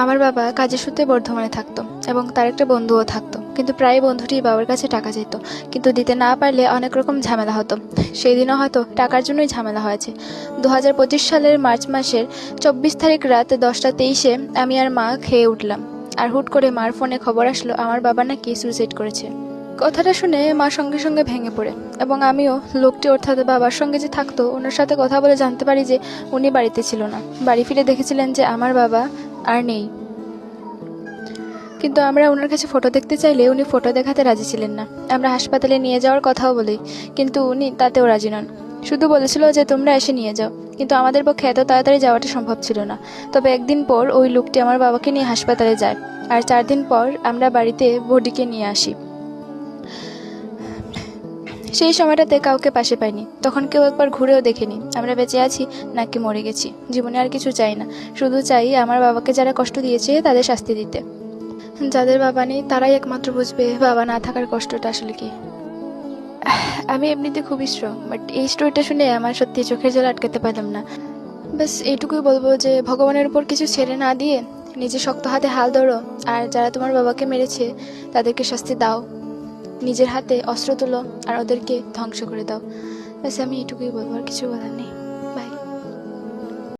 আমার বাবা কাজের সূত্রে বর্ধমানে থাকতো এবং তার একটা বন্ধুও থাকতো, কিন্তু প্রায় বন্ধুটি বাবার কাছে টাকা চাইত, কিন্তু দিতে না পারলে অনেক রকম ঝামেলা হতো। সেই দিনও হয়তো টাকার জন্যই ঝামেলা হয়েছে। 2025 সালের মার্চ মাসের 24 তারিখ রাত 10:23-এ আমি আর মা খেয়ে উঠলাম, আর হুট করে মার ফোনে খবর আসলো আমার বাবা নাকি সুইসাইড করেছে। কথাটা শুনে মা সঙ্গে সঙ্গে ভেঙে পড়ে, এবং আমিও লোকটি অর্থাৎ বাবার সঙ্গে যে থাকতো ওনার সাথে কথা বলে জানতে পারি যে উনি বাড়িতে ছিল না। বাড়ি ফিরে দেখেছিলেন যে আমার বাবা আর নেই। কিন্তু আমরা ওনার কাছে ফটো দেখতে চাইলে উনি ফটো দেখাতে রাজি ছিলেন না। আমরা হাসপাতালে নিয়ে যাওয়ার কথাও বলি, কিন্তু উনি তাতেও রাজি নন। শুধু বলেছিল যে তোমরা এসে নিয়ে যাও, কিন্তু আমাদের পক্ষে এত তাড়াতাড়ি যাওয়াটা সম্ভব ছিল না। তবে একদিন পর ওই লোকটি আমার বাবাকে নিয়ে হাসপাতালে যায়, আর 4 দিন পর আমরা বাড়িতে বডিকে নিয়ে আসি। সেই সময়টাতে কাউকে পাশে পাইনি, তখন কেউ একবার ঘুরেও দেখেনি আমরা বেঁচে আছি নাকি মরে গেছি। জীবনে আর কিছু চাই না, শুধু চাই আমার বাবাকে যারা কষ্ট দিয়েছে তাদের শাস্তি দিতে। যাদের বাবা নেই তারাই একমাত্র বুঝবে বাবা না থাকার কষ্টটা আসলে কি। আমি এমনিতে খুবই স্ট্রং, বাট এই স্টোরিটা শুনে আমার সত্যি চোখের জল আটকাতে পারলাম না। ব্যাস এইটুকুই বলবো যে ভগবানের উপর কিছু ছেড়ে না দিয়ে নিজে শক্ত হাতে হাল ধরো, আর যারা তোমার বাবাকে মেরেছে তাদেরকে শাস্তি দাও। নিজের হাতে অস্ত্র তুলো আর ওদেরকে ধ্বংস করে দাও। ব্যাস আমি এইটুকুই বলবো, আর কিছু বলার নেই।